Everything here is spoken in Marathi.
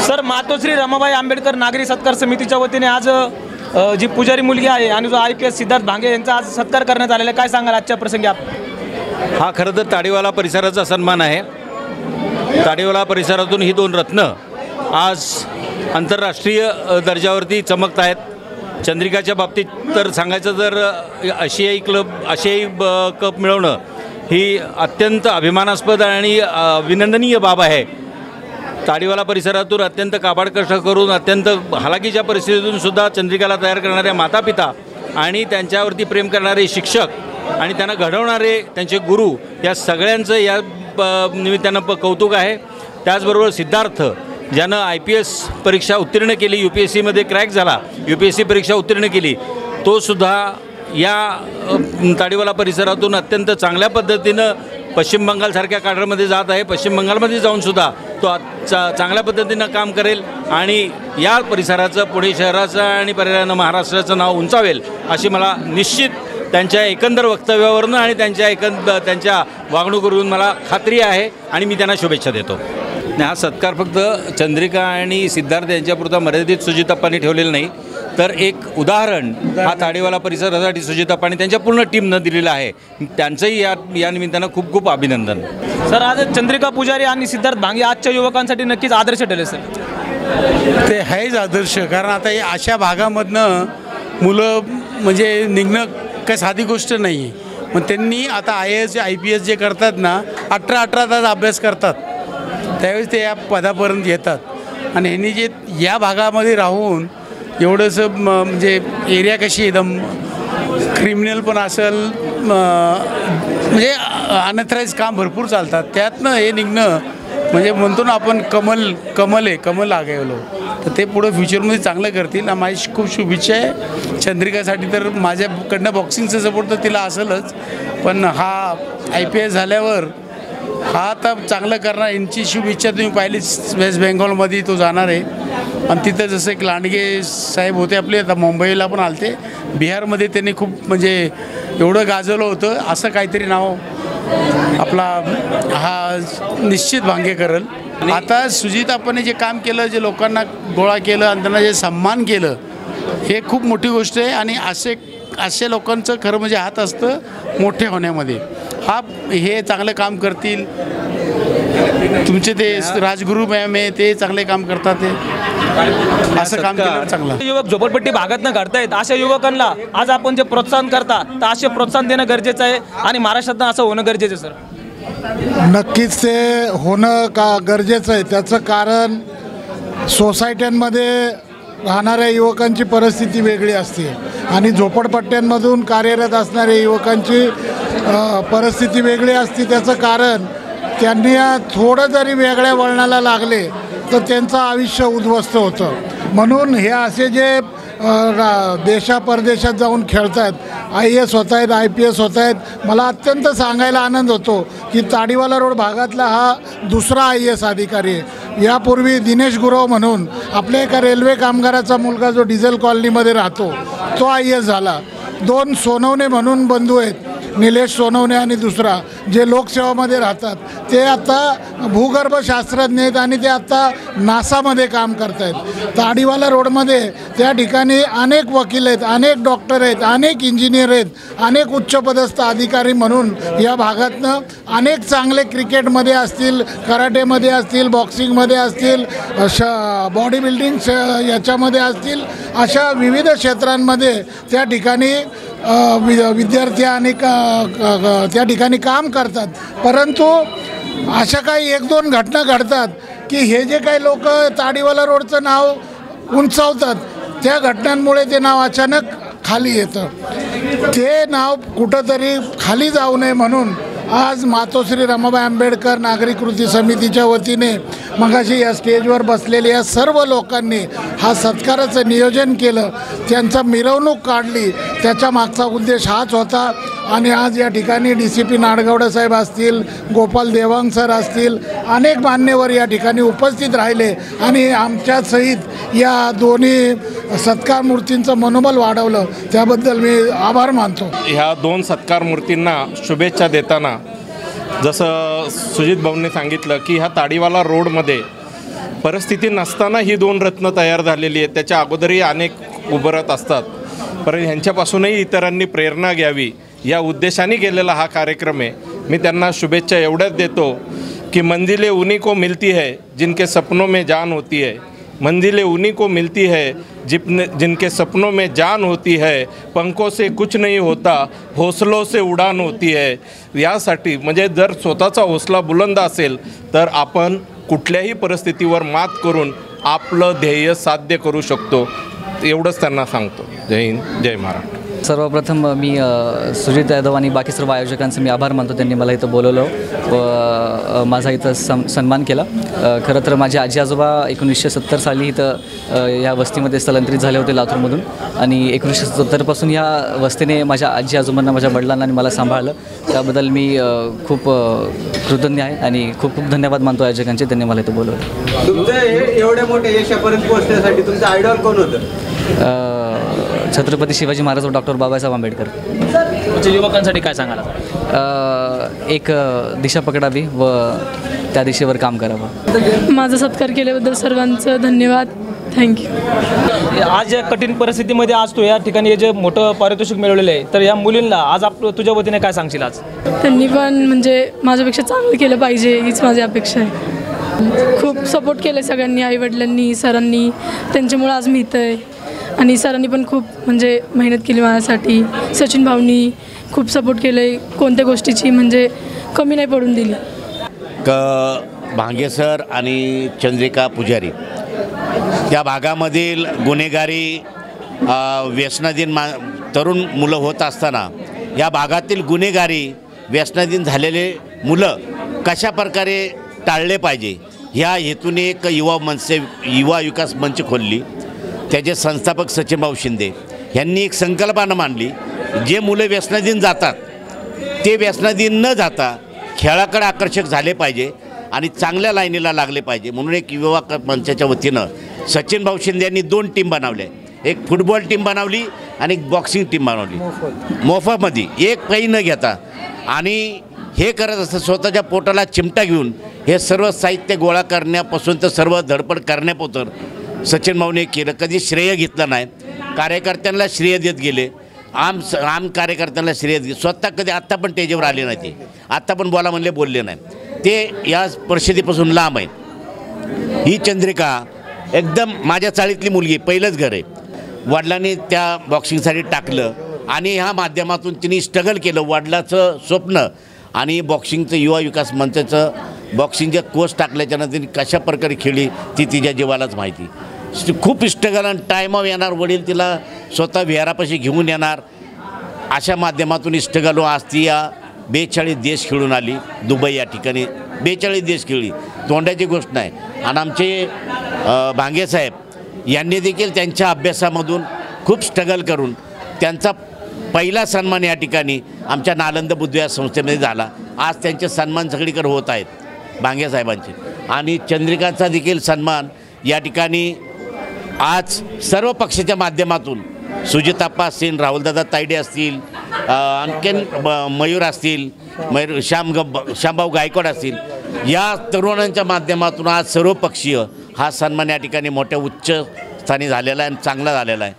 सर, मातोश्री रमाबाई आंबेडकर नागरी सत्कार समितीच्या वतीने आज जी पुजारी मुलगी आहे आणि जो IPS सिद्धार्थ भांगे यांचा आज सत्कार करण्यात आलेला आहे, काय सांगाल आजच्या प्रसंगी आपण? हा खरं तर ताडीवाला परिसराचा सन्मान आहे। ताडीवाला परिसरातून ही दोन रत्न आज आंतरराष्ट्रीय दर्जावरती चमकत आहेत। चंद्रिकाच्या बाबतीत तर सांगायचं तर आशियाई कप मिळवणं ही अत्यंत अभिमानास्पद आणि अभिनंदनीय बाब आहे। ताडीवाला परिसरातून अत्यंत काबाड कष्ट करून अत्यंत हालाकीच्या परिस्थितीतून सुद्धा चंद्रिकाला तयार करणाऱ्या मातापिता आणि त्यांच्यावरती प्रेम करणारे शिक्षक आणि त्यांना घडवणारे त्यांचे गुरु या सगळ्यांचं या निमित्तानं कौतुक आहे। त्याचबरोबर सिद्धार्थ ज्यानं IPS परीक्षा उत्तीर्ण केली, UPSCमध्ये क्रॅक झाला, UPSC परीक्षा उत्तीर्ण केली, तो सुद्धा या ताडीवाला परिसरातून अत्यंत चांगल्या पद्धतीनं पश्चिम बंगालसारख्या काढरमध्ये जात आहे। पश्चिम बंगालमध्ये जाऊनसुद्धा तो चांगल्या पद्धतीनं काम करेल आणि या परिसराचं, पुणे शहराचं आणि पर्यायानं महाराष्ट्राचं नाव उंचावेल अशी मला निश्चित त्यांच्या एकंदर वक्तव्यावरून आणि त्यांच्या वागणुकीवरून मला खात्री आहे आणि मी त्यांना शुभेच्छा देतो। हा सत्कार फक्त चंद्रिका आणि सिद्धार्थ यांच्यापुरता मर्यादित सुजिताप्पांनी ठेवलेलं नाही, तर एक उदाहरण हा ताडीवाला परिसरासाठी सुजिताप्पांनी त्यांच्या पूर्ण टीमनं दिलेलं आहे। त्यांचंही या निमित्तानं खूप खूप अभिनंदन। सर, आज चंद्रिका पुजारी आणि सिद्धार्थ भांगे आजच्या युवकांसाठी नक्कीच आदर्श ठरले सर। ते आहेच आदर्श, कारण आता हे अशा भागामधनं मुलं म्हणजे निघणं काही साधी गोष्ट नाही आहे। मग त्यांनी आता IAS IPS जे करतात ना, 18 तास अभ्यास करतात, त्यावेळेस ते या पदापर्यंत येतात आणि ह्यांनी जे या भागामध्ये राहून एवढंसं म्हणजे एरिया कशी एकदम क्रिमिनल पण असेल, म्हणजे अनथराईज काम भरपूर चालतात, त्यातनं हे निघणं म्हणजे म्हणतो ना आपण कमल आगेलो, तर ते पुढं फ्युचरमध्ये चांगलं करतील। माझी खूप शुभेच्छा आहे चंद्रिकासाठी। तर माझ्याकडनं बॉक्सिंगचं सपोर्ट तर तिला असेलच, पण हा IPS झाल्यावर हा आता चांगलं करणार, यांची शुभेच्छा तुम्ही पाहिलीच। वेस्ट बेंगॉलमध्ये तो जाणार आहे आणि तिथं जसं एक लांडगे साहेब होते आपले, आता मुंबईला पण आलते, बिहारमध्ये त्यांनी खूप म्हणजे एवढं गाजवलं होतं, असं काहीतरी नाव आपला हा निश्चित भांगे करेल। आता सुजिताप्पाने जे काम केलं, जे लोकांना गोळा केलं आणि त्यांना जे सन्मान केलं, हे खूप मोठी गोष्ट आहे आणि असे लोकांचं खरं म्हणजे हात असतं मोठे होण्यामध्ये। हे चांगलं काम करतील, तुमचे ते राजगुरू मॅम आहे ते चांगले काम करतात, ते असं काम केलं चांगलं। युवक झोपडपट्टी भागातनं घडतायत, अशा युवकांना आज आपण जे प्रोत्साहन करता, तर असे प्रोत्साहन देणं गरजेचं आहे आणि महाराष्ट्रातनं असं होणं गरजेचं आहे सर। नक्कीच ते होणं गरजेचं आहे। त्याचं कारण सोसायट्यांमध्ये राहणाऱ्या युवकांची परिस्थिती वेगळी असते आणि झोपडपट्ट्यांमधून कार्यरत असणाऱ्या युवकांची परिस्थिती वेगळी असते। त्याचं कारण त्यांनी थोडं जरी वेगळ्या वळणाला लागले तर त्यांचं आयुष्य उद्ध्वस्त होतं। म्हणून हे असे जे देशा-परदेशात जाऊन खेळत आहेत, IAS होत आहेत, IPS होत आहेत, मला अत्यंत सांगायला आनंद होतो की ताडीवाला रोड भागातला हा दुसरा IAS अधिकारी आहे। यापूर्वी दिनेश गुरव म्हणून आपल्या एका रेल्वे कामगाराचा मुलगा जो डिझेल कॉलनीमध्ये राहतो तो IAS झाला। 2 सोनवणे म्हणून बंधू आहेत, निलेश सोनवणे आणि दुसरा, जे लोकसेवामध्ये राहतात, ते आता भूगर्भशास्त्रज्ञ आहेत आणि ते आता नासामध्ये काम करत आहेत। ताडीवाला रोडमध्ये त्या ठिकाणी अनेक वकील आहेत, अनेक डॉक्टर आहेत, अनेक इंजिनियर आहेत, अनेक उच्चपदस्थ अधिकारी म्हणून या भागातनं अनेक चांगले क्रिकेटमध्ये असतील, कराटेमध्ये असतील, बॉक्सिंगमध्ये असतील, बॉडी बिल्डिंग याच्यामध्ये असतील, अशा विविध क्षेत्रांमध्ये त्या ठिकाणी विद्यार्थी आणि त्या ठिकाणी काम करतात। परंतु अशा काही 1-2 घटना घडतात की हे जे काही लोक ताडीवाला रोडचं नाव उंचावतात, त्या घटनांमुळे ते नाव अचानक खाली येतं। ते नाव कुठंतरी खाली जाऊ नये म्हणून आज मातोश्री रमाबाई आंबेडकर नागरी कृती समितीच्या वतीने मगाशी या स्टेजवर बसलेल्या या सर्व लोकांनी हा सत्काराचं नियोजन केलं, त्यांचा मिरवणूक काढली, त्याच्या मागचा उद्देश हाच होता। आणि आज या ठिकाणी DCP नाडगौडे साहेब असतील, गोपाल देवांग सर असतील, अनेक मान्यवर या ठिकाणी उपस्थित राहिले आणि आमच्या सहित या दोन्ही सत्कार मूर्तींचं मनोबल वाढवलं, त्याबद्दल मी आभार मानतो। ह्या 2 सत्कार मूर्तींना शुभेच्छा देताना जसं सुजित भाऊंनी सांगितलं की ह्या ताडीवाला रोडमध्ये परिस्थिती नसताना ही 2 रत्न तयार झालेली आहेत. त्याच्या अगोदरही अनेक उभरत असतात, पण ह्यांच्यापासूनही इतरांनी प्रेरणा घ्यावी या उद्देशाने केलेला हा कार्यक्रम आहे. मी त्यांना शुभेच्छा एवढ्याच देतो की मंजिलें उन्हीं को मिलती है जिनके सपनों में जान होती है, मंजिलें उन्हीं को मिलती है जिनके सपनों में जान होती है, पंखों से कुछ नहीं होता, हौसलों से उडान होती है. यासाठी म्हणजे जर स्वतःचा हौसला बुलंद असेल तर आपण कुठल्याही परिस्थितीवर मात करून आपलं ध्येय साध्य करू शकतो. एवढंच त्यांना सांगतो. जय हिंद, जय महाराष्ट्र. सर्वप्रथम मी सुजित यादव आणि बाकी सर्व आयोजकांचे मी आभार मानतो. त्यांनी मला इथं बोलवलं व माझा इथं सन्मान केला. खरं तर माझे आजी आजोबा 1970 साली इथं या वस्तीमध्ये स्थलांतरित झाले होते लातूरमधून, आणि 1970पासून या वस्तीने माझ्या आजी आजोबांना, माझ्या वडिलांना आणि मला सांभाळलं. त्याबद्दल मी खूप कृतज्ञ आहे आणि खूप खूप धन्यवाद मानतो आयोजकांचे, त्यांनी मला इथं बोलवलं. तुमचं हे एवढ्या मोठ्या यशापर्यंत पोहोचण्यासाठी तुमचं आयडॉल कोण होतं? छत्रपती शिवाजी महाराज व डॉक्टर बाबासाहेब आंबेडकर. म्हणजे युवकांसाठी काय सांगाल? एक दिशा पकडावी व त्या दिशेवर काम करावं. माझा सत्कार केल्याबद्दल सर्वांचं धन्यवाद. थँक्यू. आज या कठीण परिस्थितीमध्ये आज तू या ठिकाणी हे जे मोठं पारितोषिक मिळवलेलं आहे, तर या मुलींना आज तुझ्या वतीने काय सांगशील? आज त्यांनी पण म्हणजे माझ्यापेक्षा चांगलं केलं पाहिजे हीच माझी अपेक्षा आहे. खूप सपोर्ट केलं सगळ्यांनी, आईवडिलांनी, सरांनी, त्यांच्यामुळं आज मी इथं आहे. आणि सरांनी पण खूप म्हणजे मेहनत केली माझ्यासाठी. सचिन भाऊनी खूप सपोर्ट केलं आहे, कोणत्या गोष्टीची म्हणजे कमी नाही पडून दिली. भांगे सर आणि चंद्रिका पुजारी त्या भागामधील गुन्हेगारी व्यसनाधीन तरुण मुलं होत असताना या भागातील गुन्हेगारी व्यसनाधीन झालेले मुलं कशा प्रकारे टाळले पाहिजे ह्या हेतूने एक युवा विकास मंच खोलली. त्याचे संस्थापक सचिनभाऊ शिंदे यांनी एक संकल्पना मांडली, जे मुलं व्यसनाधीन जातात ते व्यसनाधीन न जाता खेळाकडे आकर्षक झाले पाहिजे आणि चांगल्या लाईनीला लागले पाहिजे. म्हणून एक युवा मंचाच्या वतीनं सचिनभाऊ शिंदे यांनी 2 टीम बनवल्या. एक फुटबॉल टीम बनवली आणि एक बॉक्सिंग टीम बनवली मोफतमध्ये, एक काही न घेता. आणि हे करत असतं स्वतःच्या पोटाला चिमटा घेऊन हे सर्व साहित्य गोळा करण्यापासून तर सर्व धडपड करण्यापोतर सचिन भाऊने केलं. कधी श्रेय घेतलं नाही, कार्यकर्त्यांना श्रेय देत गेले, आम कार्यकर्त्यांना श्रेय देत. स्वतः कधी आत्ता पण स्टेजवर आले नाही, ते आत्ता पण बोला म्हणले बोलले नाही, ते या परिस्थितीपासून लांब आहेत. ही चंद्रिका एकदम माझ्या चाळीतली मुलगी, पहिलंच घर आहे. वडिलांनी त्या बॉक्सिंगसाठी टाकलं आणि ह्या माध्यमातून तिने स्ट्रगल केलं. वडिलाचं स्वप्न आणि बॉक्सिंगचं युवा विकास मंचाचं बॉक्सिंगच्या कोर्स टाकल्याच्यानंतर तिने कशा प्रकारे खेळली ती तिच्या जीवालाच माहिती. खूप स्ट्रगल आणि टायमावर येणार, वडील तिला स्वतः विहारापाशी घेऊन येणार, अशा माध्यमातून स्ट्रगल. आज ती या 42 देश खेळून आली. दुबई या ठिकाणी 42 देश खेळली, तोंडाची गोष्ट नाही. आणि आमचे भांगे साहेब यांनी देखील त्यांच्या अभ्यासामधून खूप स्ट्रगल करून त्यांचा पहिला सन्मान या ठिकाणी आमच्या नालंद बुद्ध या संस्थेमध्ये झाला. आज त्यांचे सन्मान सगळीकडे होत आहेत भांगे साहेबांचे. आणि चंद्रिकाचा देखील सन्मान या ठिकाणी आज सर्व पक्षाच्या माध्यमातून सुजिताप्पा असतील, राहुलदादा तायडे असतील, आणखीन मयूर असतील, श्यामभाऊ गायकवाड असतील, या तरुणांच्या माध्यमातून आज सर्वपक्षीय हा सन्मान या ठिकाणी मोठ्या उच्च स्थानी झालेला आहे आणि चांगला झालेला आहे.